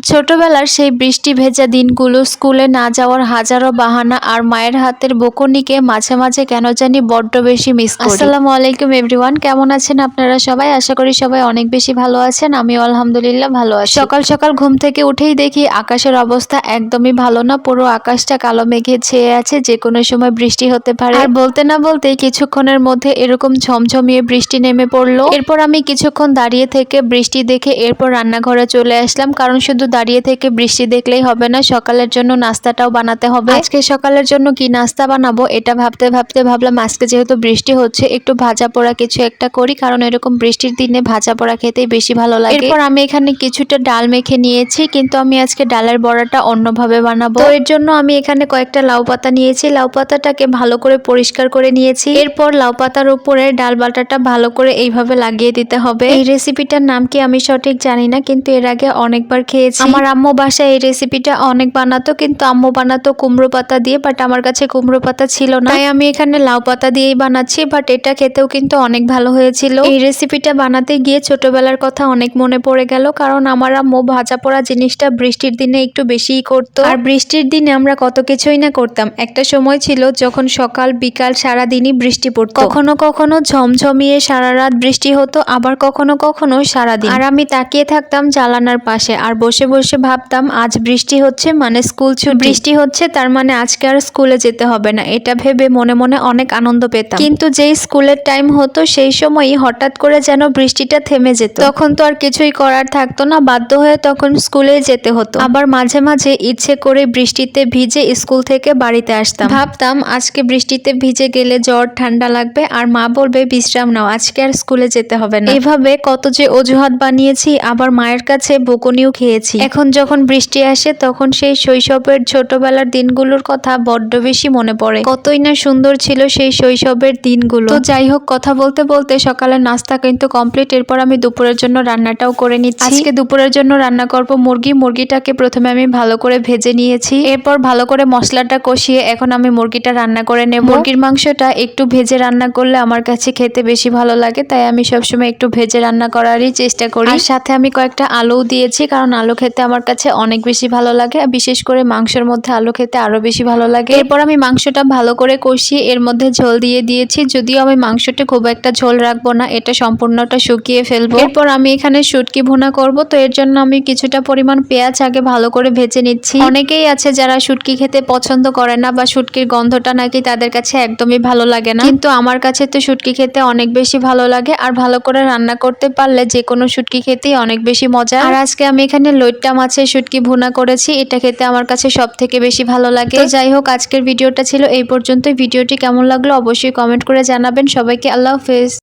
ছোটবেলার সেই বৃষ্টি ভেজা দিনগুলো, স্কুলে না যাওয়ার হাজারো বাহানা আর মায়ের হাতের বকুনিকে মাঝে মাঝে কেন জানি বড্ড বেশি মিস করি। আসসালামু আলাইকুম এভরিওয়ান, কেমন আছেন আপনারা সবাই? আশা করি সবাই অনেক বেশি ভালো আছেন। আমিও আলহামদুলিল্লাহ ভালো আছি। সকাল সকাল ঘুম থেকে উঠেই দেখি আকাশের অবস্থা একদমই ভালো না। পুরো আকাশটা কালো মেঘে ছেয়ে আছে, যে কোনো সময় বৃষ্টি হতে পারে। আর বলতে না বলতেই কিছুক্ষণের মধ্যে এরকম ঝমঝমিয়ে বৃষ্টি নেমে পড়লো। এরপর আমি কিছুক্ষণ দাঁড়িয়ে থেকে বৃষ্টি দেখে এরপর রান্নাঘরে চলে আসলাম, কারণ শুধু দাঁড়িয়ে থেকে বৃষ্টি দেখলেই হবে না, সকালের জন্য নাস্তাটাও বানাতে হবে। আজকে সকালের জন্য কি নাস্তা বানাবো এটা ভাবতে ভাবতে ভাবলাম আজকে যেহেতু বৃষ্টি হচ্ছে একটু ভাজা পোড়া কিছু একটা করি, কারণ এরকম বৃষ্টির দিনে ভাজা পোড়া খেতেই বেশি ভালো লাগে। এরপর আমি এখানে কিছুটা ডাল মেখে নিয়েছি, কিন্তু আমি আজকে ডালের বড়াটা অন্যভাবে বানাবো। তো এর জন্য আমি এখানে কয়েকটা লাউ পাতা নিয়েছি, লাউ পাতাটাকে ভালো করে পরিষ্কার করে নিয়েছি। এরপর লাউ পাতার উপরে ডাল বাটাটা ভালো করে এইভাবে লাগিয়ে দিতে হবে। এই রেসিপিটার নাম কি আমি সঠিক জানি না, কিন্তু এর আগে অনেকবার খেয়েছি। আমার আম্মু বাসায় এই রেসিপিটা অনেক বানাতো, কিন্তু আম্মু বানাতো কুমড়ো পাতা দিয়ে, বাট আমার কাছে কুমড়ো পাতা ছিল না, তাই আমি এখানে লাউ পাতা দিয়েই বানাচ্ছি। বাট এটা খেতেও কিন্তু অনেক ভালো হয়েছিল। এই রেসিপিটা বানাতে গিয়ে ছোটবেলার কথা অনেক মনে পড়ে গেল, কারণ আমার আম্মু ভাজা পোড়া জিনিসটা বৃষ্টির দিনে একটু বেশিই করতো। আর বৃষ্টির দিনে আমরা কত কিছুই না করতাম। একটা সময় ছিল যখন সকাল বিকাল সারাদিনই বৃষ্টি পড়তো, কখনো কখনো ঝমঝমিয়ে সারা রাত বৃষ্টি হতো, আবার কখনো কখনো সারাদিন। আর আমি তাকিয়ে থাকতাম জানালার পাশে আর বসে বসে ভাবতাম আজ বৃষ্টি হচ্ছে মানে স্কুল ছুটি, বৃষ্টি হচ্ছে তার মানে আজকে আর স্কুলে যেতে হবে না। এটা ভেবে মনে মনে অনেক আনন্দ পেতাম। কিন্তু যেই স্কুলের টাইম হতো সেই সময়ই হঠাৎ করে যেন বৃষ্টিটা থেমে যেত। তখন তো আর কিছুই করার থাকতো না, বাধ্য হয়ে তখন স্কুলে যেতে হতো। আবার মাঝে মাঝে ইচ্ছে করে বৃষ্টিতে ভিজে স্কুল থেকে বাড়িতে আসতাম। ভাবতাম আজকে বৃষ্টিতে ভিজে গেলে জ্বর ঠান্ডা লাগবে, আর মা বলবে বিশ্রাম নাও, আজকে আর স্কুলে যেতে হবে না। এভাবে কত যে অজুহাত বানিয়েছি, আবার মায়ের কাছে বকুনিও খেয়েছি। এখন যখন বৃষ্টি আসে তখন সেই শৈশবের ছোটবেলার দিনগুলোর কথা বড্ড বেশি মনে পড়ে। কতই না সুন্দর ছিল সেই শৈশবের দিনগুলো। তো যাই হোক, কথা বলতে বলতে সকালের নাস্তা কিন্তু কমপ্লিট। এরপর আমি দুপুরের জন্য রান্নাটাও করে নিচ্ছি। আজকে দুপুরের জন্য রান্না করব মুরগিটাকে প্রথমে আমি ভালো করে ভেজে নিয়েছি, এরপর ভালো করে মশলাটা কষিয়ে এখন আমি মুরগিটা রান্না করে নেব। মুরগির মাংসটা একটু ভেজে রান্না করলে আমার কাছে খেতে বেশি ভালো লাগে, তাই আমি সবসময় একটু ভেজে রান্না করারই চেষ্টা করি। আর সাথে আমি কয়েকটা আলুও দিয়েছি, কারণ আলু খেতে আমার কাছে অনেক বেশি ভালো লাগে, বিশেষ করে মাংসের মধ্যে আলু খেতে আরো বেশি ভালো লাগে। এরপর আমি মাংসটা ভালো করে কষিয়ে এর মধ্যে ঝোল দিয়ে দিয়েছি, যদিও আমি মাংসটা খুব একটা ঝোল রাখবো না, এটা সম্পূর্ণটা শুকিয়ে ফেলবো। এরপর আমি এখানে শুটকি ভুনা করব, তো এর জন্য আমি কিছুটা পরিমাণ পেঁয়াজ আগে ভালো করে ভেজে নিচ্ছি। অনেকেই আছে যারা শুটকি খেতে পছন্দ করে না, বা শুটকির গন্ধটা নাকি তাদের কাছে একদমই ভালো লাগে না, কিন্তু আমার কাছে তো শুটকি খেতে অনেক বেশি ভালো লাগে। আর ভালো করে রান্না করতে পারলে যে কোনো শুটকি খেতেই অনেক বেশি মজা। আর আজকে আমি এখানে লইট্টা মাছের শুটকি ভুনা করেছি, এটা খেতে আমার কাছে সব থেকে বেশি ভালো লাগে। তো যাই হোক, আজকের ভিডিওটা ছিল এই পর্যন্তই। ভিডিওটি কেমন লাগলো অবশ্যই কমেন্ট করে জানাবেন। সবাইকে আল্লাহ হাফেজ।